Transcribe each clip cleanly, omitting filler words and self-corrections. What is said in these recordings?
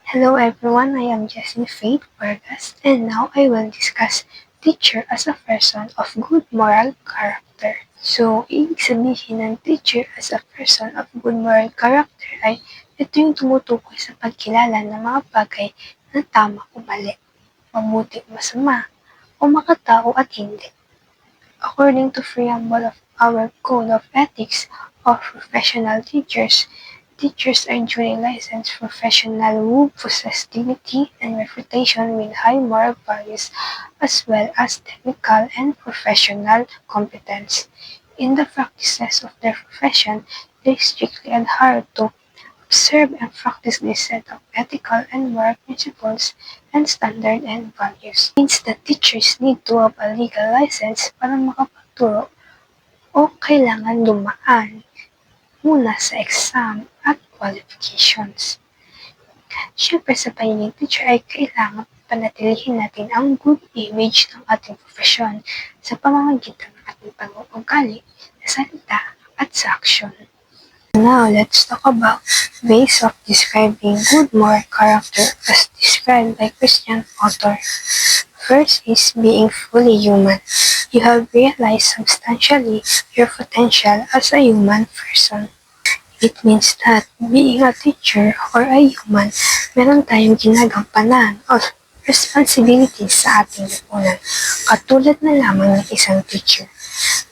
Hello everyone, I am Jessie Faith Vargas and now I will discuss teacher as a person of good moral character. So, ibig sabihin ng teacher as a person of good moral character ay ito yung tumutukoy sa pagkilala ng mga bagay na tama o mali, mabuti o masama, o makatao at hindi. According to preamble of our Code of Ethics of Professional Teachers, teachers are duly licensed professionals who possess dignity and reputation with high moral values as well as technical and professional competence. In the practices of their profession, they strictly adhere to, observe and practice this set of ethical and moral principles and standards and values. It means that teachers need to have a legal license para makapagturo o kailangan dumaan muna sa exam at qualifications. Siyempre sa pagiging teacher ay kailangan panatilihin natin ang good image ng ating profesyon sa pamamagitan ng ating pag-uugali sa salita at sa aksyon. Now, let's talk about ways of describing good moral character as described by Christian author. First is being fully human. You have realized substantially your potential as a human person. It means that being a teacher or a human, meron tayong ginagampanan o responsibilities sa ating lipunan. Katulad na lamang ng isang teacher.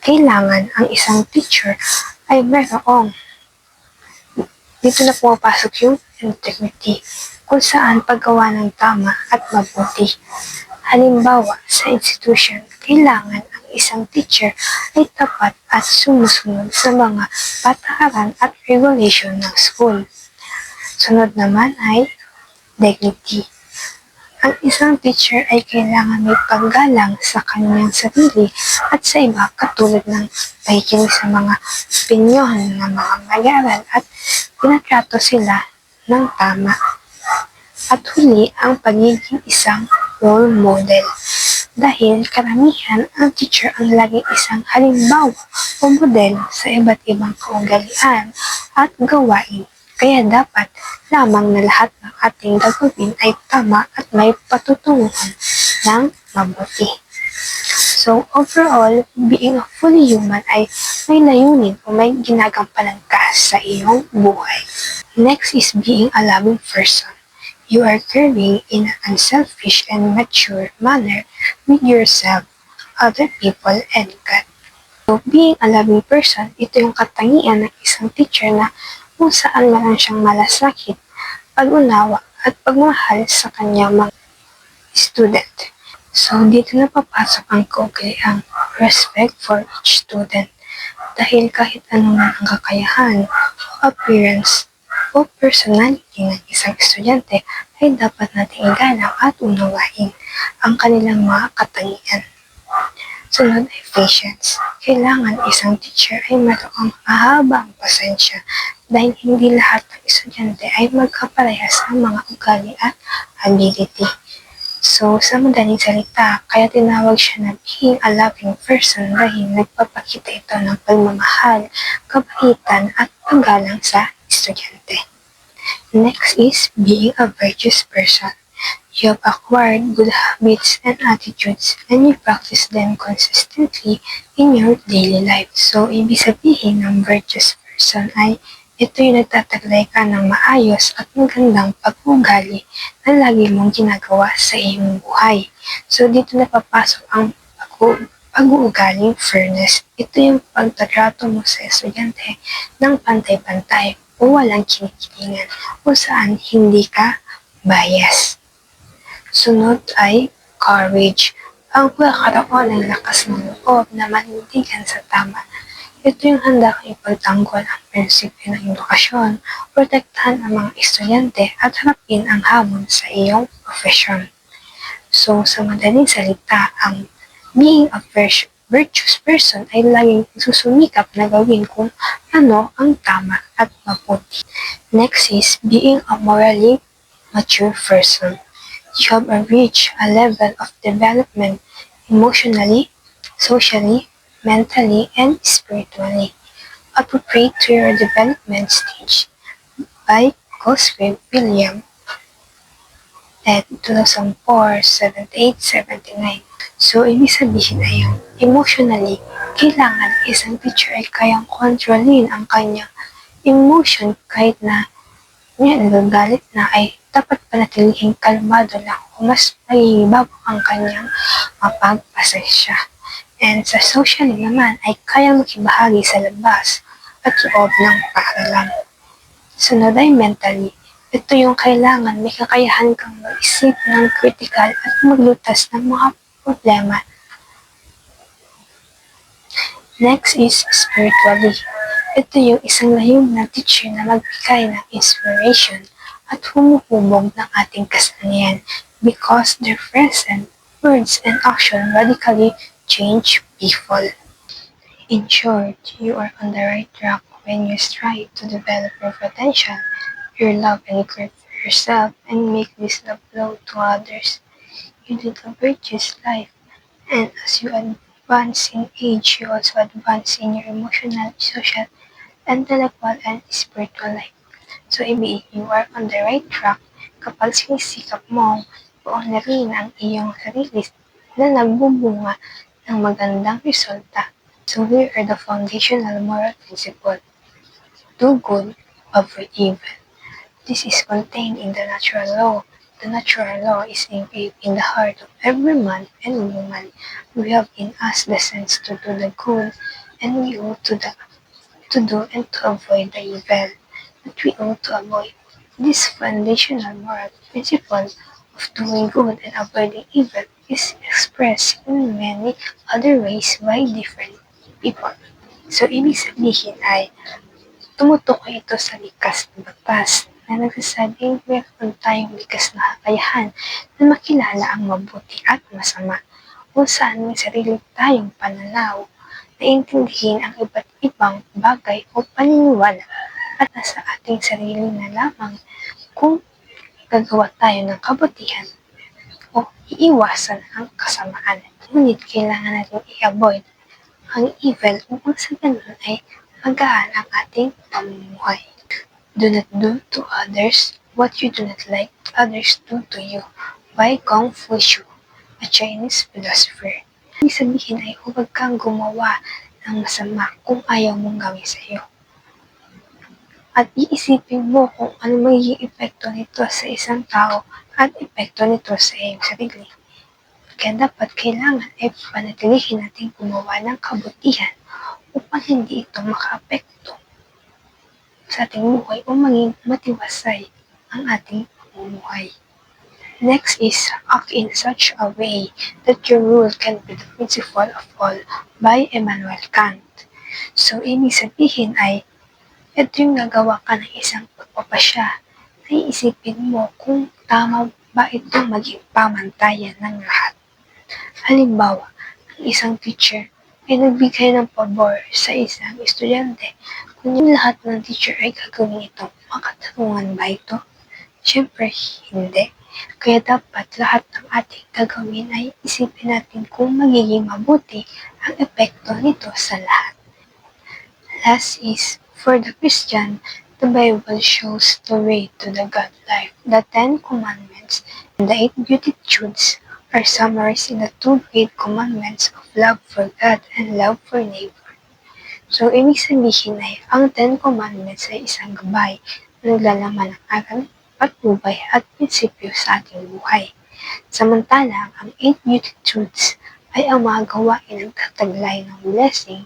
Kailangan ang isang teacher ay mayroong dito na pumapasok yung integrity, kung saan paggawa ng tama at mabuti. Halimbawa, sa institution, kailangan ang isang teacher ay tapat at sumusunod sa mga patakaran at regulation ng school. Sunod naman ay dignity. Ang isang teacher ay kailangan may paggalang sa kanyang sarili at sa iba katulad ng pakikinig sa mga opinyon ng mga mag-aaral at pinatrato sila ng tama. At huli, ang pagiging isang role model. Dahil karamihan ang teacher ang laging isang halimbawa o model sa iba't ibang kaugalian at gawain. Kaya dapat lamang na lahat ng ating gagawin ay tama at may patutunguhan ng mabuti. So, overall, being a fully human ay may layunin o may ginagampanan ka sa iyong buhay. Next is being a loving person. You are caring in an unselfish and mature manner with yourself, other people, and God. So, being a loving person, ito yung katangian ng isang teacher na kung saan meron siyang malasakit, pag-unawa, at pagmahal sa kanyang mga student. So, dito na papasok ang kaugaliang respect for each student. Dahil kahit anuman ang kakayahan o appearance o personality ng isang estudyante ay dapat nating igalang at unawain ang kanilang mga katangian. Sunod ay patience. Kailangan isang teacher ay mayroong mahabang pasensya dahil hindi lahat ng estudyante ay magkaparehas ng mga ugali at ability. So, sa madaling salita, kaya tinawag siya na being a loving person dahil nagpapakita ito ng pagmamahal, kabaitan at paggalang sa estudyante. Next is being a virtuous person. You have acquired good habits and attitudes and you practice them consistently in your daily life. So, ibig sabihin ng virtuous person ay ito yung nagtataglay ka ng maayos at magandang pag-uugali na lagi mong ginagawa sa iyong buhay. So, dito na papasok ang pag-uugaling fairness. Ito yung pagtatrato mo sa estudyante ng pantay-pantay o walang kinikilingan o saan hindi ka bias. Sunod ay courage. Ang pagkakaroon ng lakas ng loob na manindigan sa tama. Ito yung handa kang ipagtanggol ang prinsipyo ng edukasyon, protektahan ang mga estudyante at harapin ang hamon sa iyong profesyon. So, sa madaling salita, ang being a virtuous person ay laging susumikap na gawin kung ano ang tama at mabuti. Next is being a morally mature person. You have reached a level of development emotionally, socially, mentally, and spiritually, appropriate to your development stage by Cosgrave William. at 2004, 78, 79. So, ibig sabihin ay yung emotionally, kailangan isang teacher ay kayang kontrolin ang kanyang emotion kahit na nagagalit na ay dapat panatilihing kalmado lang o mas nagigibabak ang kanyang mapagpasensya. And sa social naman ay kayang makibahagi sa labas at loob ng paaralan. Sunod ay mentally. Ito yung kailangan may kakayahan kang mag-isip ng critical at maglutas ng mga problema. Next is spiritually. Ito yung isang layunin ng teacher na magbigay ng inspiration at humuhubog ng ating kasanayan because their present, words, and action radically change people. In short, you are on the right track when you strive to develop your potential, your love and care for yourself, and make this love flow to others. You lead a virtuous life, and as you advance in age, you also advance in your emotional, social, intellectual, and spiritual life. So, ibig you are on the right track kapag sinisikap mong buong na rin ang iyong sarili na nagbubunga ng magandang resulta. So, here are the foundational moral principles. Do good, avoid evil. This is contained in the natural law. The natural law is engraved in the heart of every man and woman. We have in us the sense to do the good, and we ought to do and to avoid the evil that we ought to avoid. This foundational moral principle of doing good and avoiding evil is expressed in many other ways by different people. So, ibig sabihin ay tumutukoy ito sa likas na batas na nagsasabing meron tayong likas na kakayahan na makilala ang mabuti at masama kung saan may sarili tayong pananaw, naiintindihin ang iba't ibang bagay o paniniwala at nasa ating sarili na lamang kung gagawa tayo ng kabutihan o iiwasan ang kasamaan. Ngunit kailangan natin i-avoid ang evil upang sa ganun ay magaan ang ating pamumuhay. Do not do to others what you do not like others do to you by Confucius, a Chinese philosopher. Ibig sabihin ay huwag kang gumawa ng masama kung ayaw mong gawin sa iyo. At iisipin mo kung ano magiging epekto nito sa isang tao at epekto nito sa iyong sarili. Kaya dapat kailangan ay panatilihin natin gumawa ng kabutihan upang hindi ito makaapekto sa ating buhay o maging matiwasay ang ating pamumuhay. Next is act in such a way that your rule can be the principle of all by Immanuel Kant. So, ibig sabihin ay ito yung gagawa ka ng isang pagpapasya. Naiisipin mo kung tama ba ito maging pamantayan ng lahat. Halimbawa, ang isang teacher ay nagbigay ng pabor sa isang estudyante. Kung yung lahat ng teacher ay gagawin ito, makatarungan ba ito? Siyempre, hindi. Kaya dapat lahat ng ating gagawin ay isipin natin kung magiging mabuti ang epekto nito sa lahat. Last is, for the Christian, the Bible shows the way to the God life. The 10 Commandments and the 8 Beatitudes are summarized in the 2 great commandments of love for God and love for neighbor. So, ibig sabihin ay ang 10 Commandments ay isang gabay na naglalaman ng aral, patnubay at prinsipyo sa ating buhay. Samantalang ang 8 Beatitudes ay ang mga gawain ng tataglay ng blessing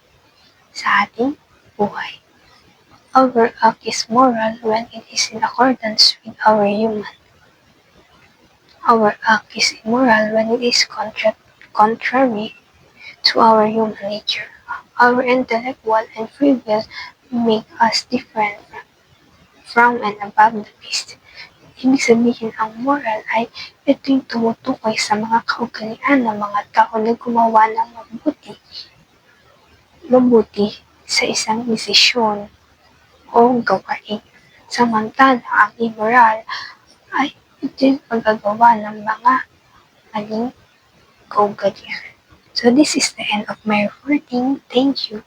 sa ating buhay. Our act is moral when it is in accordance with our human. Our act is immoral when it is contrary to our human nature. Our intellectual and free will make us different from and above the beast. Ibig sabihin, ang moral ay ito yung tumutukoy sa mga kaugalian ng mga tao na gumawa ng mabuti sa isang desisyon o gawain. Samantala, ang immoral ay ito yung paggagawa ng mga maling kaugalian. So this is the end of my reporting. Thank you.